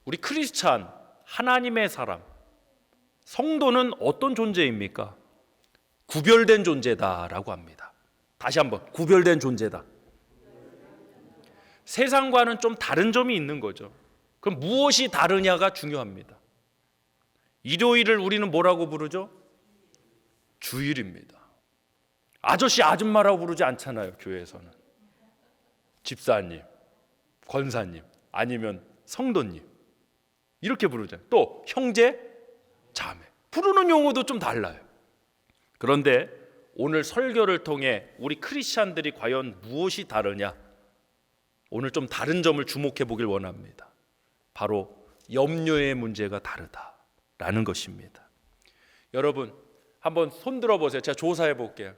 우리 크리스찬, 하나님의 사람, 성도는 어떤 존재입니까? 구별된 존재다라고 합니다. 다시 한번, 구별된 존재다. 세상과는 좀 다른 점이 있는 거죠. 그럼 무엇이 다르냐가 중요합니다. 일요일을 우리는 뭐라고 부르죠? 주일입니다. 아저씨, 아줌마라고 부르지 않잖아요, 교회에서는. 집사님, 권사님, 아니면 성도님 이렇게 부르잖아요. 또 형제, 자매, 부르는 용어도 좀 달라요. 그런데 오늘 설교를 통해 우리 크리스찬들이 과연 무엇이 다르냐, 오늘 좀 다른 점을 주목해 보길 원합니다. 바로 염려의 문제가 다르다라는 것입니다. 여러분 한번 손 들어 보세요. 제가 조사해 볼게요.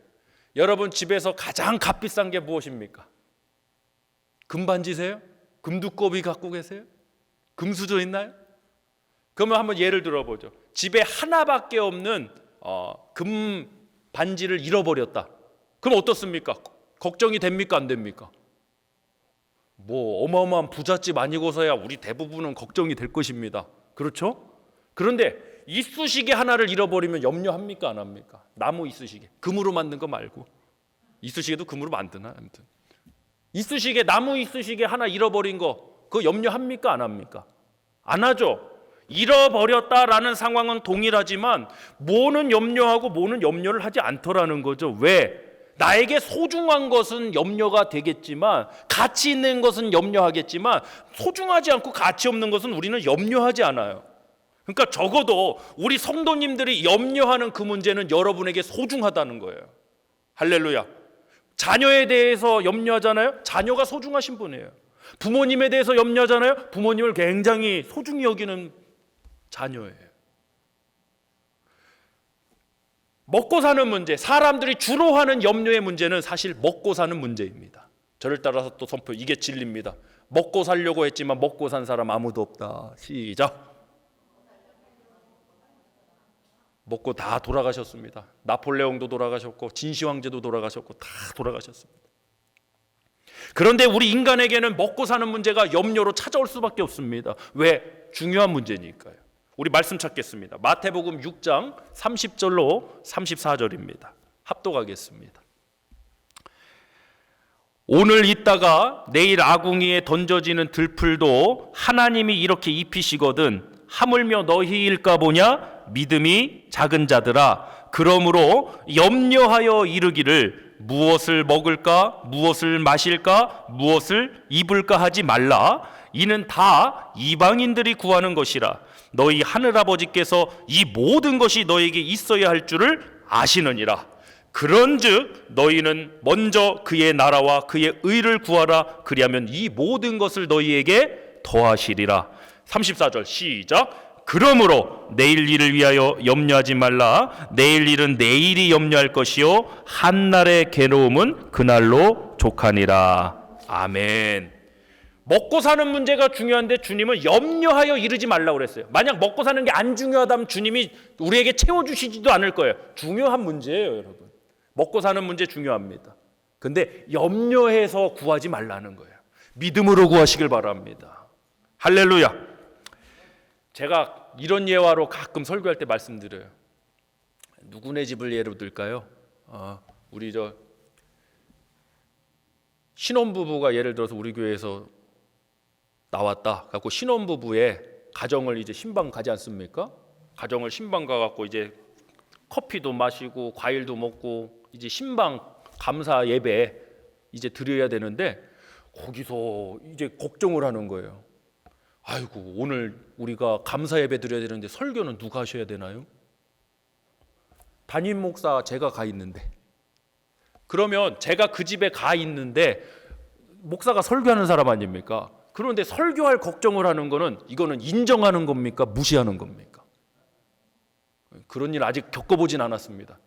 여러분 집에서 가장 값비싼 게 무엇입니까? 금반지세요? 금두꺼비 갖고 계세요? 금수저 있나요? 그러면 한번 예를 들어보죠. 집에 하나밖에 없는 금반지를 잃어버렸다. 그럼 어떻습니까? 걱정이 됩니까? 안 됩니까? 뭐 어마어마한 부잣집 아니고서야 우리 대부분은 걱정이 될 것입니다. 그렇죠? 그런데 이쑤시개 하나를 잃어버리면 염려합니까? 안 합니까? 나무 이쑤시개, 금으로 만든 거 말고. 이쑤시개도 금으로 만드나? 아무튼 이쑤시개, 나무 이쑤시개 하나 잃어버린 거, 그거 염려합니까? 안 합니까? 안 하죠. 잃어버렸다라는 상황은 동일하지만 뭐는 염려하고 뭐는 염려를 하지 않더라는 거죠. 왜? 나에게 소중한 것은 염려가 되겠지만, 가치 있는 것은 염려하겠지만, 소중하지 않고 가치 없는 것은 우리는 염려하지 않아요. 그러니까 적어도 우리 성도님들이 염려하는 그 문제는 여러분에게 소중하다는 거예요. 할렐루야. 자녀에 대해서 염려하잖아요. 자녀가 소중하신 분이에요. 부모님에 대해서 염려하잖아요. 부모님을 굉장히 소중히 여기는 자녀예요. 먹고 사는 문제, 사람들이 주로 하는 염려의 문제는 사실 먹고 사는 문제입니다. 저를 따라서 또 선포, 이게 진리입니다. 먹고 살려고 했지만 먹고 산 사람 아무도 없다. 시작. 먹고 다 돌아가셨습니다. 나폴레옹도 돌아가셨고 진시황제도 돌아가셨고 다 돌아가셨습니다. 그런데 우리 인간에게는 먹고 사는 문제가 염려로 찾아올 수밖에 없습니다. 왜? 중요한 문제니까요. 우리 말씀 찾겠습니다. 마태복음 6장 30절로 34절입니다. 합독하겠습니다. 오늘 있다가 내일 아궁이에 던져지는 들풀도 하나님이 이렇게 입히시거든 하물며 너희일까 보냐? 믿음이 작은 자들아, 그러므로 염려하여 이르기를 무엇을 먹을까, 무엇을 마실까, 무엇을 입을까 하지 말라. 이는 다 이방인들이 구하는 것이라. 너희 하늘아버지께서 이 모든 것이 너에게 있어야 할 줄을 아시느니라. 그런즉 너희는 먼저 그의 나라와 그의 의를 구하라. 그리하면 이 모든 것을 너희에게 더하시리라. 34절 시작. 그러므로 내일 일을 위하여 염려하지 말라. 내일 일은 내일이 염려할 것이요 한날의 괴로움은 그날로 족하니라. 아멘. 먹고 사는 문제가 중요한데 주님은 염려하여 이르지 말라고 그랬어요. 만약 먹고 사는 게 안 중요하다면 주님이 우리에게 채워주시지도 않을 거예요. 중요한 문제예요, 여러분. 먹고 사는 문제 중요합니다. 근데 염려해서 구하지 말라는 거예요. 믿음으로 구하시길 바랍니다. 할렐루야. 제가 이런 예화로 가끔 설교할 때 말씀드려요. 누구네 집을 예로 들까요? 우리 신혼부부가 예를 들어서 우리 교회에서 나왔다. 갖고 신혼부부의 가정을 이제 신방 가지 않습니까? 가정을 신방 가갖고 이제 커피도 마시고 과일도 먹고 이제 신방 감사 예배 이제 드려야 되는데 거기서 이제 걱정을 하는 거예요. 아이고, 오늘 우리가 감사 예배 드려야 되는데 설교는 누가 하셔야 되나요? 담임 목사 제가 가 있는데, 그러면 제가 그 집에 가 있는데 목사가 설교하는 사람 아닙니까? 그런데 설교할 걱정을 하는 거는 이거는 인정하는 겁니까? 무시하는 겁니까? 그런 일 아직 겪어보진 않았습니다.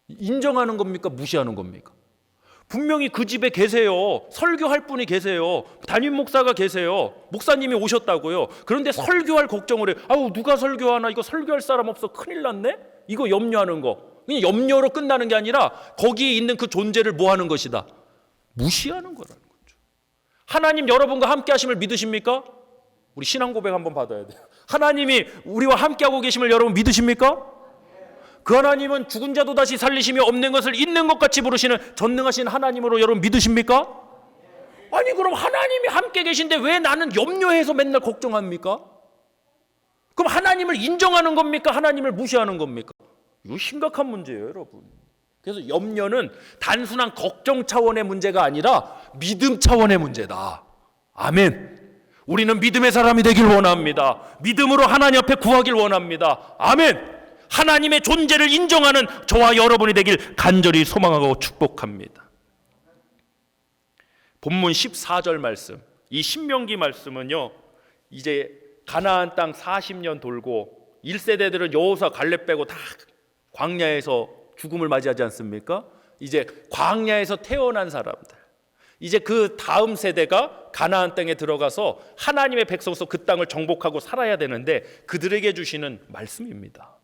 인정하는 겁니까? 무시하는 겁니까? 분명히 그 집에 계세요. 설교할 분이 계세요. 담임 목사가 계세요. 목사님이 오셨다고요. 그런데 설교할 걱정을 해요. 아우, 누가 설교하나? 이거 설교할 사람 없어. 큰일 났네? 이거 염려하는 거. 그냥 염려로 끝나는 게 아니라 거기에 있는 그 존재를 뭐 하는 것이다? 무시하는 거라는 거죠. 하나님 여러분과 함께 하심을 믿으십니까? 우리 신앙 고백 한번 받아야 돼요. 하나님이 우리와 함께하고 계심을 여러분 믿으십니까? 그 하나님은 죽은 자도 다시 살리시며 없는 것을 있는 것 같이 부르시는 전능하신 하나님으로 여러분 믿으십니까? 아니 그럼 하나님이 함께 계신데 왜 나는 염려해서 맨날 걱정합니까? 그럼 하나님을 인정하는 겁니까? 하나님을 무시하는 겁니까? 이거 심각한 문제예요, 여러분. 그래서 염려는 단순한 걱정 차원의 문제가 아니라 믿음 차원의 문제다. 아멘. 우리는 믿음의 사람이 되길 원합니다. 믿음으로 하나님 앞에 구하길 원합니다. 아멘. 하나님의 존재를 인정하는 저와 여러분이 되길 간절히 소망하고 축복합니다. 본문 14절 말씀, 이 신명기 말씀은요, 이제 가나안 땅 40년 돌고 1세대들은 여호수아 갈렙 빼고 다 광야에서 죽음을 맞이하지 않습니까? 이제 광야에서 태어난 사람들, 이제 그 다음 세대가 가나안 땅에 들어가서 하나님의 백성으로서 그 땅을 정복하고 살아야 되는데 그들에게 주시는 말씀입니다.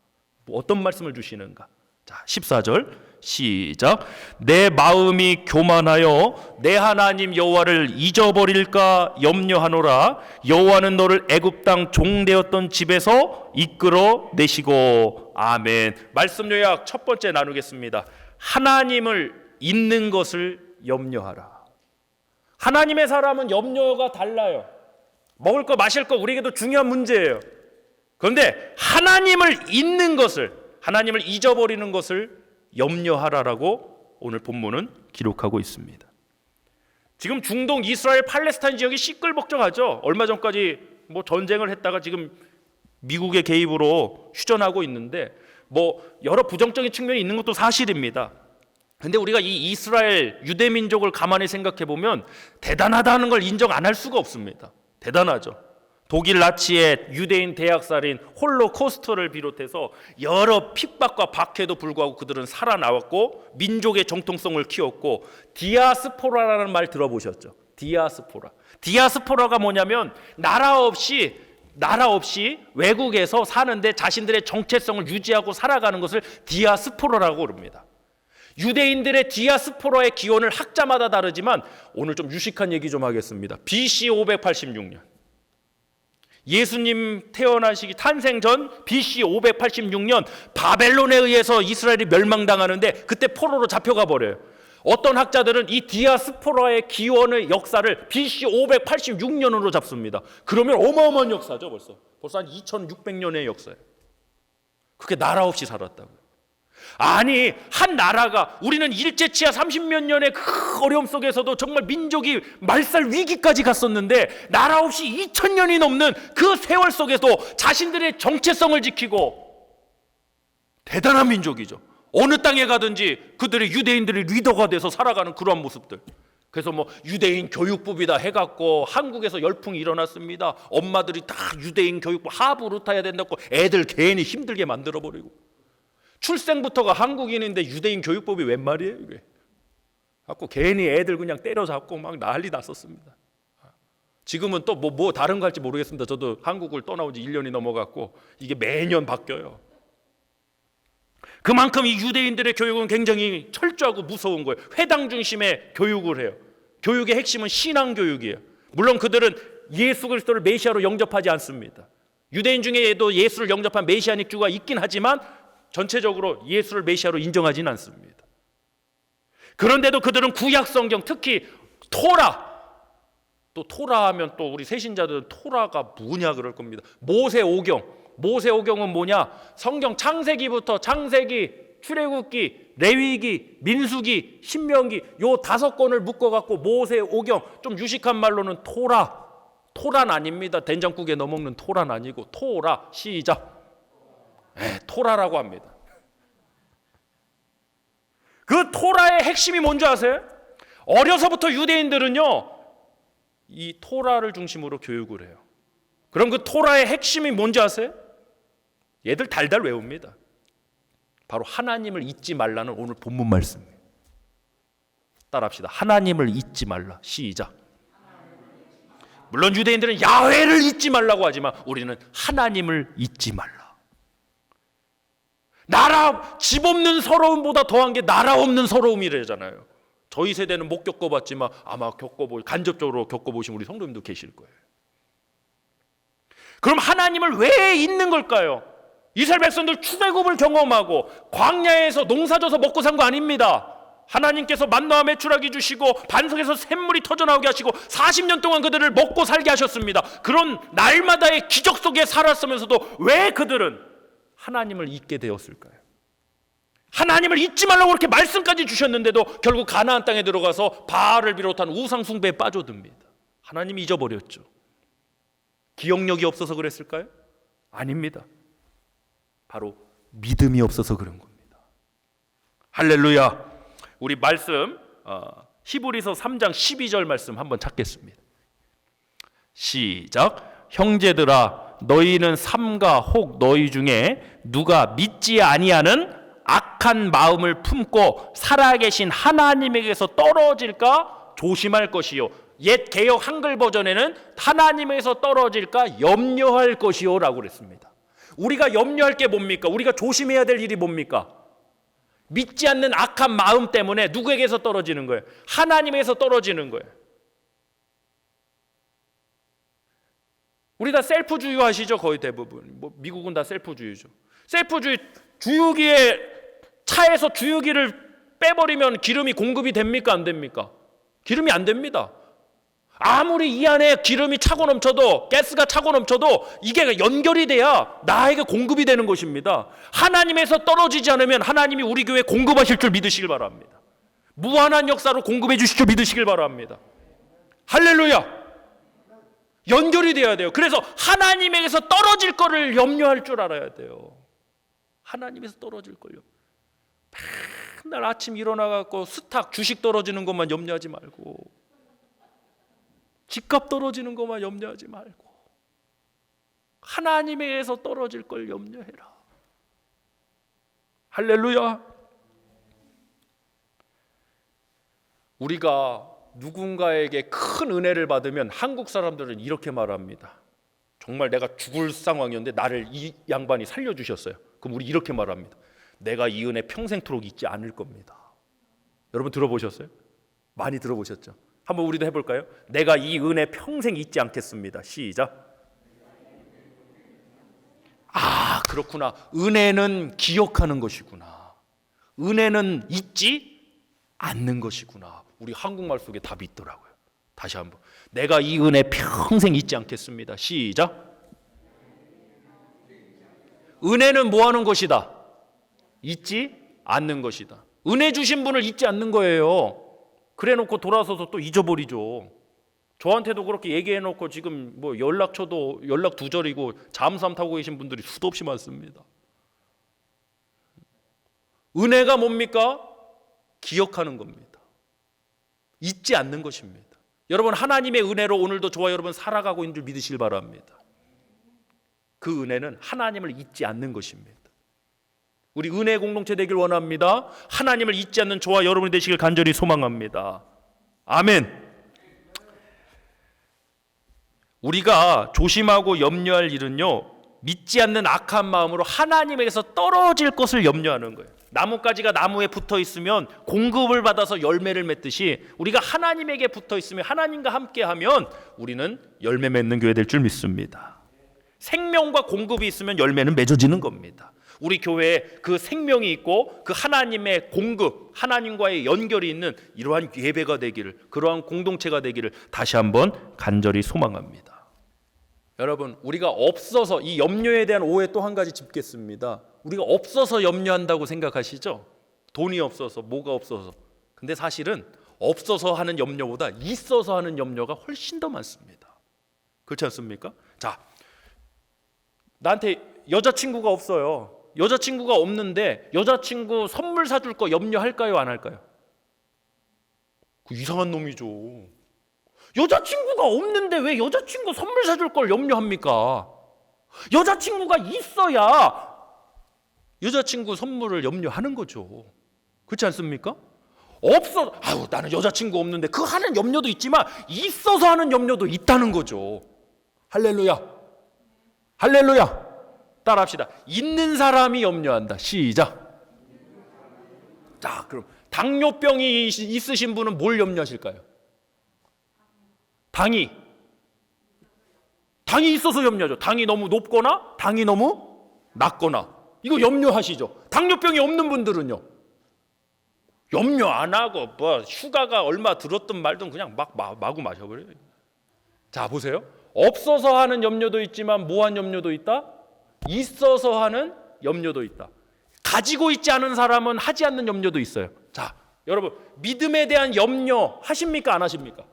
어떤 말씀을 주시는가? 자, 14절 시작. 내 마음이 교만하여 내 하나님 여호와를 잊어버릴까 염려하노라. 여호와는 너를 애굽 땅 종되었던 집에서 이끌어 내시고. 아멘. 말씀 요약 첫 번째 나누겠습니다. 하나님을 잊는 것을 염려하라. 하나님의 사람은 염려가 달라요. 먹을 거 마실 거 우리에게도 중요한 문제예요. 그런데 하나님을 잊는 것을, 하나님을 잊어버리는 것을 염려하라라고 오늘 본문은 기록하고 있습니다. 지금 중동 이스라엘 팔레스타인 지역이 시끌벅적하죠. 얼마 전까지 전쟁을 했다가 지금 미국의 개입으로 휴전하고 있는데 여러 부정적인 측면이 있는 것도 사실입니다. 근데 우리가 이 이스라엘 유대 민족을 가만히 생각해 보면 대단하다는 걸 인정 안 할 수가 없습니다. 대단하죠. 독일 나치의 유대인 대학살인 홀로코스트를 비롯해서 여러 핍박과 박해도 불구하고 그들은 살아나왔고 민족의 정통성을 키웠고, 디아스포라라는 말 들어보셨죠? 디아스포라가 뭐냐면 나라 없이 외국에서 사는데 자신들의 정체성을 유지하고 살아가는 것을 디아스포라라고 그럽니다. 유대인들의 디아스포라의 기원을 학자마다 다르지만 오늘 좀 유식한 얘기 좀 하겠습니다. BC 586년 예수님 태어나시기 탄생 전 BC 586년 바벨론에 의해서 이스라엘이 멸망당하는데 그때 포로로 잡혀가 버려요. 어떤 학자들은 이 디아스포라의 기원의 역사를 BC 586년으로 잡습니다. 그러면 어마어마한 역사죠. 벌써 한 2600년의 역사예요. 그렇게 나라 없이 살았다고요. 아니, 한 나라가, 우리는 일제치하 30몇 년의 그 어려움 속에서도 정말 민족이 말살 위기까지 갔었는데 나라 없이 2000년이 넘는 그 세월 속에도 자신들의 정체성을 지키고 대단한 민족이죠. 어느 땅에 가든지 그들의 유대인들이 리더가 돼서 살아가는 그러한 모습들. 그래서 유대인 교육법이다 해갖고 한국에서 열풍이 일어났습니다. 엄마들이 다 유대인 교육법 하부로 타야 된다고 애들 괜히 힘들게 만들어버리고, 출생부터가 한국인인데 유대인 교육법이 웬 말이에요 이게. 갖고 괜히 애들 그냥 때려잡고 막 난리 났었습니다. 지금은 또 다른 거 할지 모르겠습니다. 저도 한국을 떠나온 지 1년이 넘어갔고 이게 매년 바뀌어요. 그만큼 이 유대인들의 교육은 굉장히 철저하고 무서운 거예요. 회당 중심의 교육을 해요. 교육의 핵심은 신앙 교육이에요. 물론 그들은 예수 그리스도를 메시아로 영접하지 않습니다. 유대인 중에도 예수를 영접한 메시아닉 주가 있긴 하지만 전체적으로 예수를 메시아로 인정하지는 않습니다. 그런데도 그들은 구약 성경, 특히 토라, 또 토라 하면 또 우리 새신자들은 토라가 뭐냐 그럴 겁니다. 모세오경은 뭐냐? 성경 창세기부터 창세기, 출애굽기, 레위기, 민수기, 신명기 요 5권을 묶어갖고 모세오경, 좀 유식한 말로는 토라는 아닙니다. 된장국에 넣어먹는 토라는 아니고 토라, 시작. 토라라고 합니다. 그 토라의 핵심이 뭔지 아세요? 어려서부터 유대인들은요 이 토라를 중심으로 교육을 해요. 그럼 그 토라의 핵심이 뭔지 아세요? 얘들 달달 외웁니다. 바로 하나님을 잊지 말라는 오늘 본문 말씀이에요. 따라합시다. 하나님을 잊지 말라. 시작. 물론 유대인들은 야훼를 잊지 말라고 하지만 우리는 하나님을 잊지 말라. 집 없는 서러움보다 더한 게 나라 없는 서러움이래잖아요. 저희 세대는 못 겪어봤지만 아마 간접적으로 겪어보신 우리 성도님도 계실 거예요. 그럼 하나님을 왜 잊는 걸까요? 이스라엘 백성들 출애굽을 경험하고 광야에서 농사져서 먹고 산 거 아닙니다. 하나님께서 만나와 메추라기 주시고 반석에서 샘물이 터져나오게 하시고 40년 동안 그들을 먹고 살게 하셨습니다. 그런 날마다의 기적 속에 살았으면서도 왜 그들은 하나님을 잊게 되었을까요? 하나님을 잊지 말라고 그렇게 말씀까지 주셨는데도 결국 가나안 땅에 들어가서 바알을 비롯한 우상 숭배에 빠져듭니다. 하나님이 잊어버렸죠. 기억력이 없어서 그랬을까요? 아닙니다. 바로 믿음이 없어서 그런 겁니다. 할렐루야. 우리 말씀 히브리서 3장 12절 말씀 한번 찾겠습니다. 시작. 형제들아 너희는 삼가 혹 너희 중에 누가 믿지 아니하는 악한 마음을 품고 살아계신 하나님에게서 떨어질까 조심할 것이요. 옛 개역 한글 버전에는 하나님에게서 떨어질까 염려할 것이요 라고 그랬습니다. 우리가 염려할 게 뭡니까? 우리가 조심해야 될 일이 뭡니까? 믿지 않는 악한 마음 때문에 누구에게서 떨어지는 거예요? 하나님에게서 떨어지는 거예요. 우리 다 셀프주의 하시죠? 거의 대부분. 미국은 다 셀프주의죠. 셀프주의, 주유기에 차에서 주유기를 빼버리면 기름이 공급이 됩니까? 안 됩니까? 기름이 안 됩니다. 아무리 이 안에 기름이 차고 넘쳐도, 가스가 차고 넘쳐도 이게 연결이 돼야 나에게 공급이 되는 것입니다. 하나님에서 떨어지지 않으면 하나님이 우리 교회에 공급하실 줄 믿으시길 바랍니다. 무한한 역사로 공급해 주실 줄 믿으시길 바랍니다. 할렐루야. 연결이 돼야 돼요. 그래서 하나님에게서 떨어질 거를 염려할 줄 알아야 돼요. 하나님에서 떨어질 걸요. 맨날 아침 일어나갖고 스탁 주식 떨어지는 것만 염려하지 말고, 집값 떨어지는 것만 염려하지 말고 하나님에게서 떨어질 걸 염려해라. 할렐루야. 우리가 누군가에게 큰 은혜를 받으면 한국 사람들은 이렇게 말합니다. 정말 내가 죽을 상황이었는데 나를 이 양반이 살려주셨어요. 그럼 우리 이렇게 말합니다. 내가 이 은혜 평생토록 잊지 않을 겁니다. 여러분 들어보셨어요? 많이 들어보셨죠? 한번 우리도 해볼까요? 내가 이 은혜 평생 잊지 않겠습니다. 시작. 아, 그렇구나. 은혜는 기억하는 것이구나. 은혜는 잊지 않는 것이구나. 우리 한국말 속에 답이 있더라고요. 다시 한번. 내가 이 은혜 평생 잊지 않겠습니다. 시작. 은혜는 뭐 하는 것이다? 잊지 않는 것이다. 은혜 주신 분을 잊지 않는 거예요. 그래 놓고 돌아서서 또 잊어버리죠. 저한테도 그렇게 얘기해 놓고 지금 뭐 연락처도 연락 두절이고 잠수함 타고 계신 분들이 수도 없이 많습니다. 은혜가 뭡니까? 기억하는 겁니다. 잊지 않는 것입니다. 여러분 하나님의 은혜로 오늘도 저와 여러분 살아가고 있는 줄 믿으시길 바랍니다. 그 은혜는 하나님을 잊지 않는 것입니다. 우리 은혜 공동체 되길 원합니다. 하나님을 잊지 않는 저와 여러분이 되시길 간절히 소망합니다. 아멘. 우리가 조심하고 염려할 일은요, 믿지 않는 악한 마음으로 하나님에게서 떨어질 것을 염려하는 거예요. 나뭇가지가 나무에 붙어 있으면 공급을 받아서 열매를 맺듯이 우리가 하나님에게 붙어 있으면, 하나님과 함께하면 우리는 열매 맺는 교회 될 줄 믿습니다. 생명과 공급이 있으면 열매는 맺어지는 겁니다. 우리 교회에 그 생명이 있고 그 하나님의 공급, 하나님과의 연결이 있는 이러한 예배가 되기를, 그러한 공동체가 되기를 다시 한번 간절히 소망합니다. 여러분, 우리가 없어서, 이 염려에 대한 오해 또 한 가지 짚겠습니다. 우리가 없어서 염려한다고 생각하시죠? 돈이 없어서, 뭐가 없어서. 근데 사실은 없어서 하는 염려보다 있어서 하는 염려가 훨씬 더 많습니다. 그렇지 않습니까? 자, 나한테 여자친구가 없어요. 여자친구가 없는데 여자친구 선물 사줄 거 염려할까요? 안 할까요? 그 이상한 놈이죠. 여자친구가 없는데 왜 여자친구 선물 사줄 걸 염려합니까? 여자친구가 있어야 여자친구 선물을 염려하는 거죠. 그렇지 않습니까? 없어, 아유 나는 여자친구 없는데, 그 하는 염려도 있지만 있어서 하는 염려도 있다는 거죠. 할렐루야. 할렐루야. 따라합시다. 있는 사람이 염려한다. 시작. 자, 그럼 당뇨병이 있으신 분은 뭘 염려하실까요? 당이 당이 있어서 염려하죠. 당이 너무 높거나 당이 너무 낮거나 이거 염려하시죠. 당뇨병이 없는 분들은요. 염려 안 하고 뭐 휴가가 얼마 들었든 말든 그냥 마구 마셔버려요. 자 보세요. 없어서 하는 염려도 있지만 뭐한 염려도 있다? 있어서 하는 염려도 있다. 가지고 있지 않은 사람은 하지 않는 염려도 있어요. 자 여러분 믿음에 대한 염려 하십니까 안 하십니까?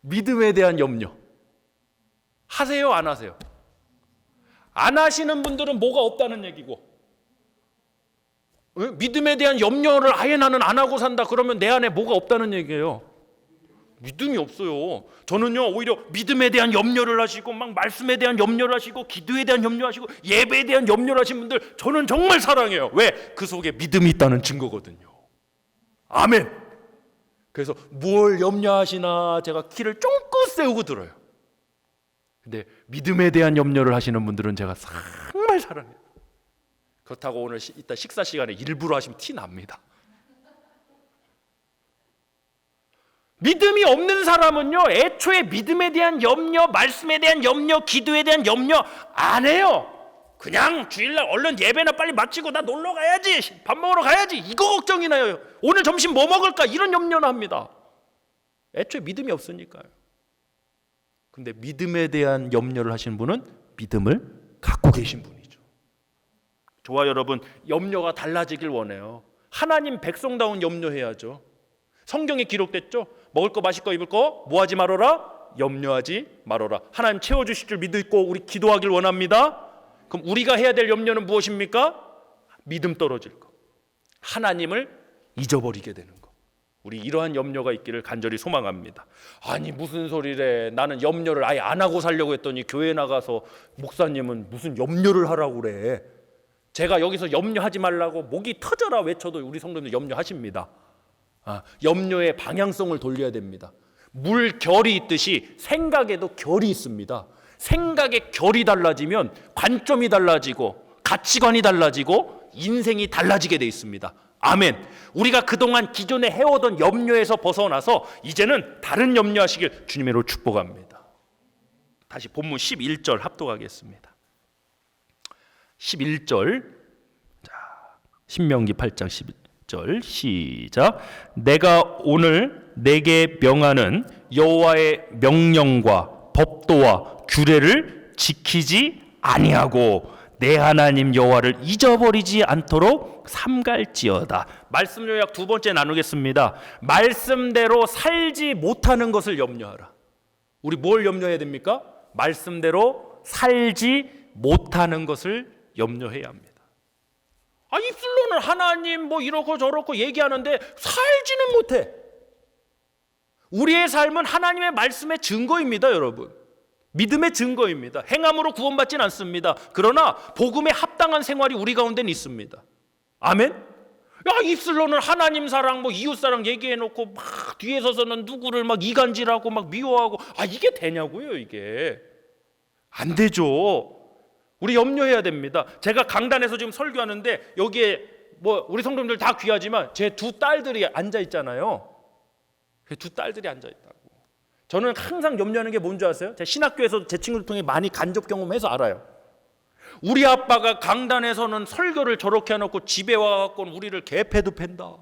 믿음에 대한 염려 하세요 안 하세요? 안 하시는 분들은 뭐가 없다는 얘기고, 믿음에 대한 염려를 아예 나는 안 하고 산다 그러면 내 안에 뭐가 없다는 얘기예요. 믿음이 없어요. 저는요 오히려 믿음에 대한 염려를 하시고 막 말씀에 대한 염려를 하시고 기도에 대한 염려하시고 예배에 대한 염려를 하신 분들 저는 정말 사랑해요. 왜? 그 속에 믿음이 있다는 증거거든요. 아멘. 그래서 뭘 염려하시나 제가 키를 쫑긋 세우고 들어요. 근데 믿음에 대한 염려를 하시는 분들은 제가 정말 사랑해요. 그렇다고 오늘 이따 식사 시간에 일부러 하시면 티 납니다. 믿음이 없는 사람은요 애초에 믿음에 대한 염려, 말씀에 대한 염려, 기도에 대한 염려 안 해요. 그냥 주일날 얼른 예배나 빨리 마치고 나 놀러 가야지, 밥 먹으러 가야지 이거 걱정이 나요. 오늘 점심 뭐 먹을까 이런 염려는 합니다. 애초에 믿음이 없으니까요. 근데 믿음에 대한 염려를 하시는 분은 믿음을 갖고 계신 분이죠. 저와 여러분 염려가 달라지길 원해요. 하나님 백성다운 염려해야죠. 성경에 기록됐죠. 먹을 거 마실 거 입을 거 뭐하지 말아라? 염려하지 말아라. 하나님 채워주실 줄 믿고 우리 기도하길 원합니다. 그럼 우리가 해야 될 염려는 무엇입니까? 믿음 떨어질 거, 하나님을 잊어버리게 되는 거. 우리 이러한 염려가 있기를 간절히 소망합니다. 아니 무슨 소리래. 나는 염려를 아예 안 하고 살려고 했더니 교회 나가서 목사님은 무슨 염려를 하라고 그래. 제가 여기서 염려하지 말라고 목이 터져라 외쳐도 우리 성도님들 염려하십니다. 염려의 방향성을 돌려야 됩니다. 물결이 있듯이 생각에도 결이 있습니다. 생각의 결이 달라지면 관점이 달라지고 가치관이 달라지고 인생이 달라지게 돼 있습니다. 아멘. 우리가 그동안 기존에 해오던 염려에서 벗어나서 이제는 다른 염려하시길 주님으로 축복합니다. 다시 본문 11절 합독하겠습니다. 11절 자, 신명기 8장 11절 시작. 내가 오늘 내게 명하는 여호와의 명령과 법도와 규례를 지키지 아니하고 내 하나님 여호와를 잊어버리지 않도록 삼갈지어다. 말씀 요약 두 번째 나누겠습니다. 말씀대로 살지 못하는 것을 염려하라. 우리 뭘 염려해야 됩니까? 말씀대로 살지 못하는 것을 염려해야 합니다. 입술로는 하나님 뭐 이렇고 저렇고 얘기하는데 살지는 못해. 우리의 삶은 하나님의 말씀의 증거입니다, 여러분. 믿음의 증거입니다. 행함으로 구원받지는 않습니다. 그러나 복음에 합당한 생활이 우리 가운데는 있습니다. 아멘? 입술로는 하나님 사랑 뭐 이웃 사랑 얘기해놓고 막 뒤에 서서는 누구를 막 이간질하고 막 미워하고 이게 되냐고요. 이게 안 되죠. 우리 염려해야 됩니다. 제가 강단에서 지금 설교하는데 여기에 뭐 우리 성도님들 다 귀하지만 제 두 딸들이 앉아 있잖아요. 그 두 딸들이 앉아 있다고. 저는 항상 염려하는 게 뭔지 아세요? 제가 신학교에서 제 친구들 통해 많이 간접 경험해서 알아요. 우리 아빠가 강단에서는 설교를 저렇게 해놓고 집에 와갖고는 우리를 개패도 팬다.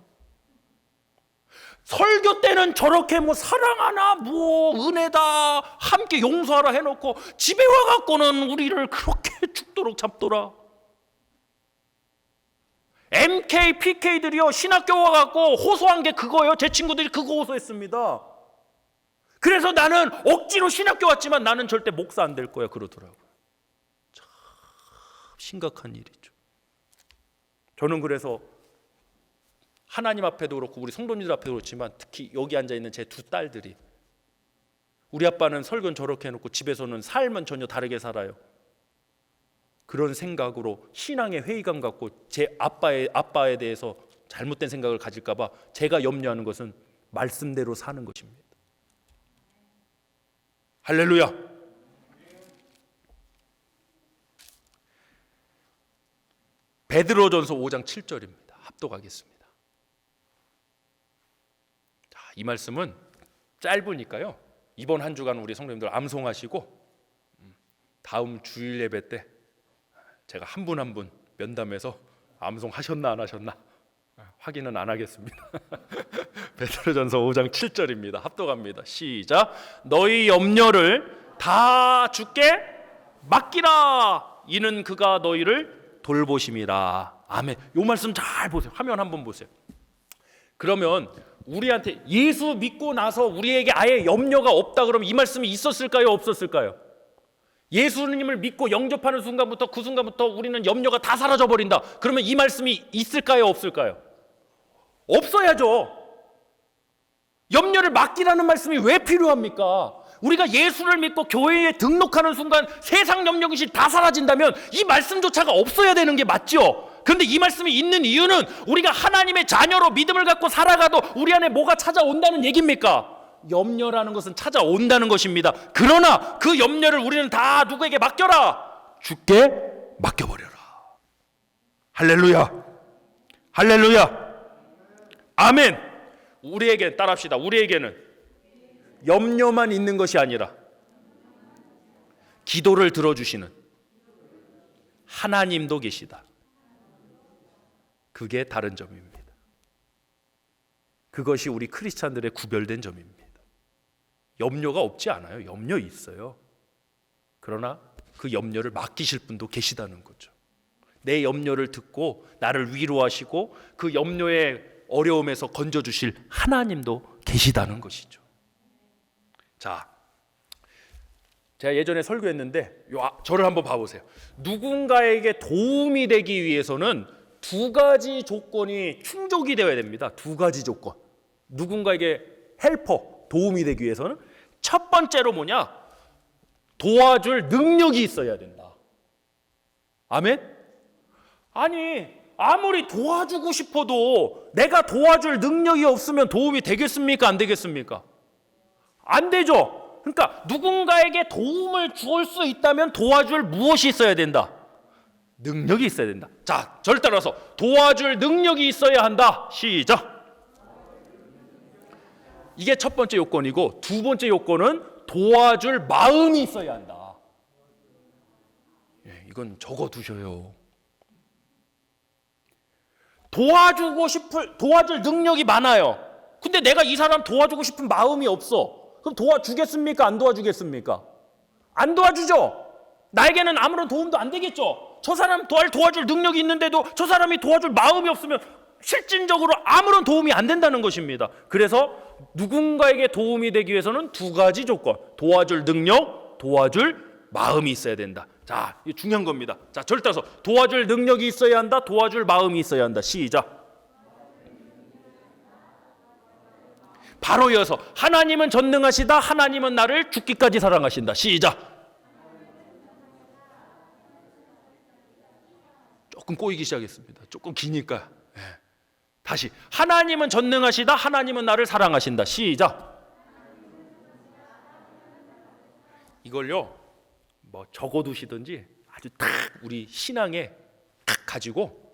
설교 때는 저렇게 뭐 사랑하나 뭐 은혜다 함께 용서하라 해놓고 집에 와갖고는 우리를 그렇게 죽도록 잡더라. MK, PK들이요 신학교 와갖고 호소한 게 그거예요. 제 친구들이 그거 호소했습니다. 그래서 나는 억지로 신학교 왔지만 나는 절대 목사 안 될 거야 그러더라고요. 참 심각한 일이죠. 저는 그래서 하나님 앞에도 그렇고 우리 성도님들 앞에도 그렇지만 특히 여기 앉아있는 제 두 딸들이 우리 아빠는 설교는 저렇게 해놓고 집에서는 삶은 전혀 다르게 살아요. 그런 생각으로 신앙의 회의감 갖고 제 아빠에 대해서 잘못된 생각을 가질까 봐 제가 염려하는 것은 말씀대로 사는 것입니다. 할렐루야. 베드로전서 5장 7절입니다. 합독하겠습니다. 자, 이 말씀은 짧으니까요. 이번 한 주간 우리 성도님들 암송하시고 다음 주일 예배 때 제가 한 분 한 분 면담해서 암송하셨나 안 하셨나 확인은 안 하겠습니다. 베드로전서 5장 7절입니다. 합독합니다. 시작. 너희 염려를 다 주께 맡기라. 이는 그가 너희를 돌보심이라. 아멘. 요 말씀 잘 보세요. 화면 한번 보세요. 그러면 우리한테 예수 믿고 나서 우리에게 아예 염려가 없다 그러면 이 말씀이 있었을까요? 없었을까요? 예수님을 믿고 영접하는 순간부터 그 순간부터 우리는 염려가 다 사라져 버린다. 그러면 이 말씀이 있을까요? 없을까요? 없어야죠. 염려를 맡기라는 말씀이 왜 필요합니까? 우리가 예수를 믿고 교회에 등록하는 순간 세상 염려 귀신 다 사라진다면 이 말씀조차가 없어야 되는 게 맞죠. 그런데 이 말씀이 있는 이유는 우리가 하나님의 자녀로 믿음을 갖고 살아가도 우리 안에 뭐가 찾아온다는 얘기입니까? 염려라는 것은 찾아온다는 것입니다. 그러나 그 염려를 우리는 다 누구에게 맡겨라? 주께 맡겨버려라. 할렐루야. 할렐루야. 아멘. 우리에게 따라합시다. 우리에게는 염려만 있는 것이 아니라 기도를 들어주시는 하나님도 계시다. 그게 다른 점입니다. 그것이 우리 크리스찬들의 구별된 점입니다. 염려가 없지 않아요. 염려 있어요. 그러나 그 염려를 맡기실 분도 계시다는 거죠. 내 염려를 듣고 나를 위로하시고 그 염려의 어려움에서 건져주실 하나님도 계시다는 것이죠. 자, 제가 예전에 설교했는데 저를 한번 봐보세요. 누군가에게 도움이 되기 위해서는 두 가지 조건이 충족이 되어야 됩니다. 두 가지 조건. 누군가에게 헬퍼, 도움이 되기 위해서는 첫 번째로 뭐냐? 도와줄 능력이 있어야 된다. 아멘? 아니, 아무리 도와주고 싶어도 내가 도와줄 능력이 없으면 도움이 되겠습니까? 안 되겠습니까? 안 되죠. 그러니까 누군가에게 도움을 줄 수 있다면 도와줄 무엇이 있어야 된다? 능력이 있어야 된다. 자, 저를 따라서 도와줄 능력이 있어야 한다. 시작. 이게 첫 번째 요건이고 두 번째 요건은 도와줄 마음이 있어야 한다. 이건 적어두셔요. 도와줄 능력이 많아요. 근데 내가 이 사람 도와주고 싶은 마음이 없어. 그럼 도와주겠습니까? 안 도와주겠습니까? 안 도와주죠. 나에게는 아무런 도움도 안 되겠죠. 저 사람 도와줄 능력이 있는데도 저 사람이 도와줄 마음이 없으면 실질적으로 아무런 도움이 안 된다는 것입니다. 그래서 누군가에게 도움이 되기 위해서는 두 가지 조건, 도와줄 능력, 도와줄 마음이 있어야 된다. 자, 이게 중요한 겁니다. 자, 저를 따라서 도와줄 능력이 있어야 한다, 도와줄 마음이 있어야 한다. 시작. 바로 이어서 하나님은 전능하시다, 하나님은 나를 죽기까지 사랑하신다. 시작. 조금 꼬이기 시작했습니다. 조금 기니까. 다시 하나님은 전능하시다, 하나님은 나를 사랑하신다. 시작. 이걸요 뭐 적어두시든지 아주 딱 우리 신앙에 딱 가지고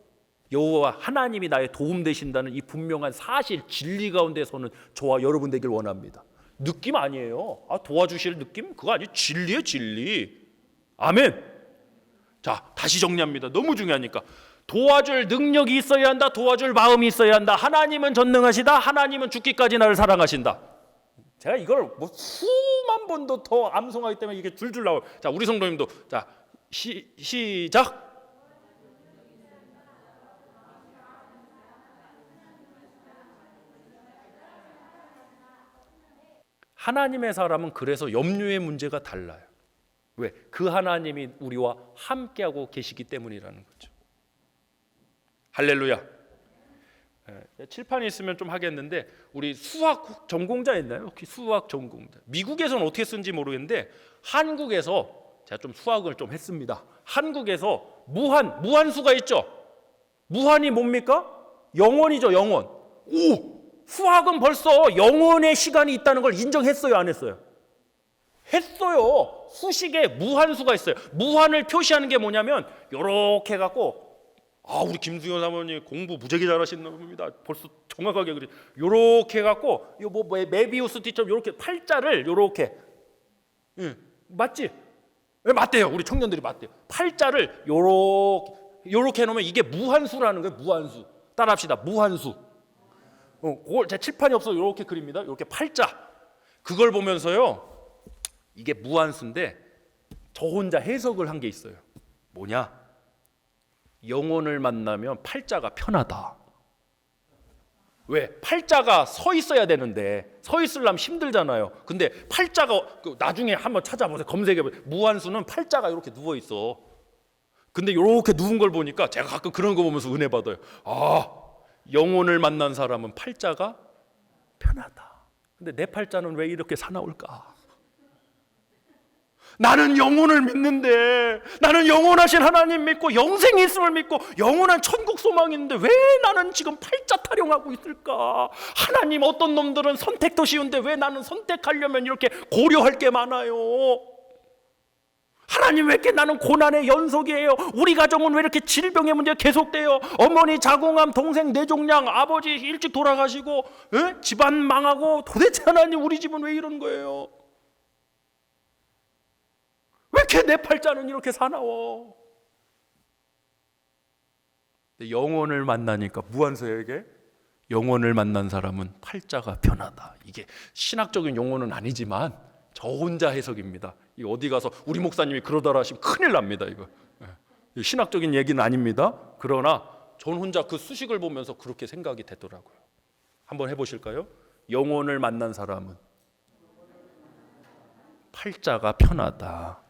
여호와 하나님이 나의 도움 되신다는 이 분명한 사실 진리 가운데서는 저와 여러분 되길 원합니다. 느낌 아니에요. 도와주실 느낌? 그거 아니에요. 진리예요, 진리. 아멘. 자, 다시 정리합니다. 너무 중요하니까. 도와줄 능력이 있어야 한다, 도와줄 마음이 있어야 한다. 하나님은 전능하시다, 하나님은 죽기까지 나를 사랑하신다. 제가 이걸 뭐 수만 번도 더 암송하기 때문에 이게 줄줄 나와요. 자, 우리 성도님도 자 시작. 하나님의 사람은 그래서 염려의 문제가 달라요. 왜? 그 하나님이 우리와 함께하고 계시기 때문이라는 거죠. 할렐루야. 칠판이 있으면 좀 하겠는데 우리 수학 전공자 있나요? 혹시 수학 전공자. 미국에서는 어떻게 쓰는지 모르겠는데 한국에서 제가 좀 수학을 좀 했습니다. 한국에서 무한수가 있죠. 무한이 뭡니까? 영원이죠, 영원. 수학은 벌써 영원의 시간이 있다는 걸 인정했어요, 안 했어요? 했어요. 수식에 무한수가 있어요. 무한을 표시하는 게 뭐냐면 이렇게 해갖고 우리 김수현 사모님 공부 무지하게 잘하시는 분입니다. 벌써 정확하게 그래. 요렇게 해갖고 뭐 메비우스 띠처럼 요렇게 팔자를 요렇게, 맞지? 네, 맞대요. 우리 청년들이 맞대요. 팔자를 요렇게 해놓으면 이게 무한수라는 거예요. 무한수. 따라합시다. 무한수. 그걸 제 칠판이 없어 요렇게 그립니다. 요렇게 팔자. 그걸 보면서요, 이게 무한수인데 저 혼자 해석을 한 게 있어요. 뭐냐? 영혼을 만나면 팔자가 편하다. 왜? 팔자가 서 있어야 되는데 서 있으려면 힘들잖아요. 근데 팔자가, 나중에 한번 찾아보세요. 검색해보세요. 무한수는 팔자가 이렇게 누워 있어. 근데 이렇게 누운 걸 보니까 제가 가끔 그런 거 보면서 은혜 받아요. 영혼을 만난 사람은 팔자가 편하다. 근데 내 팔자는 왜 이렇게 사나울까? 나는 영혼을 믿는데, 나는 영원하신 하나님 믿고 영생이 있음을 믿고 영원한 천국 소망인데 왜 나는 지금 팔자 타령하고 있을까? 하나님, 어떤 놈들은 선택도 쉬운데 왜 나는 선택하려면 이렇게 고려할 게 많아요? 하나님, 왜 이렇게 나는 고난의 연속이에요? 우리 가정은 왜 이렇게 질병의 문제가 계속돼요? 어머니 자궁암, 동생 뇌종양, 아버지 일찍 돌아가시고, 집안 망하고, 도대체 하나님, 우리 집은 왜 이런 거예요? 왜 이렇게 내 팔자는 이렇게 사나워? 영혼을 만나니까, 무한수에게 영혼을 만난 사람은 팔자가 편하다. 이게 신학적인 용어는 아니지만 저 혼자 해석입니다. 이 어디 가서 우리 목사님이 그러더라 하시면 큰일 납니다. 이거 신학적인 얘기는 아닙니다. 그러나 전 혼자 그 수식을 보면서 그렇게 생각이 되더라고요. 한번 해보실까요? 영혼을 만난 사람은 팔자가 편하다.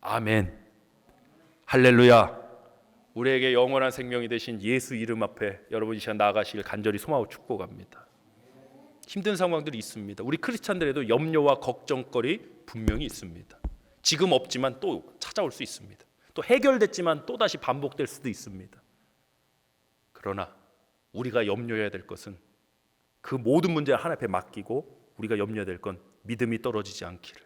아멘. 할렐루야. 우리에게 영원한 생명이 되신 예수 이름 앞에 여러분 이 시간 나아가시길 간절히 소망하고 축복합니다. 힘든 상황들이 있습니다. 우리 크리스찬들에도 염려와 걱정거리 분명히 있습니다. 지금 없지만 또 찾아올 수 있습니다. 또 해결됐지만 또 다시 반복될 수도 있습니다. 그러나 우리가 염려해야 될 것은 그 모든 문제를 하나님 앞에 맡기고, 우리가 염려해야 될 건 믿음이 떨어지지 않기를,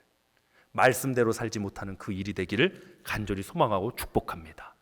말씀대로 살지 못하는 그 일이 되기를 간절히 소망하고 축복합니다.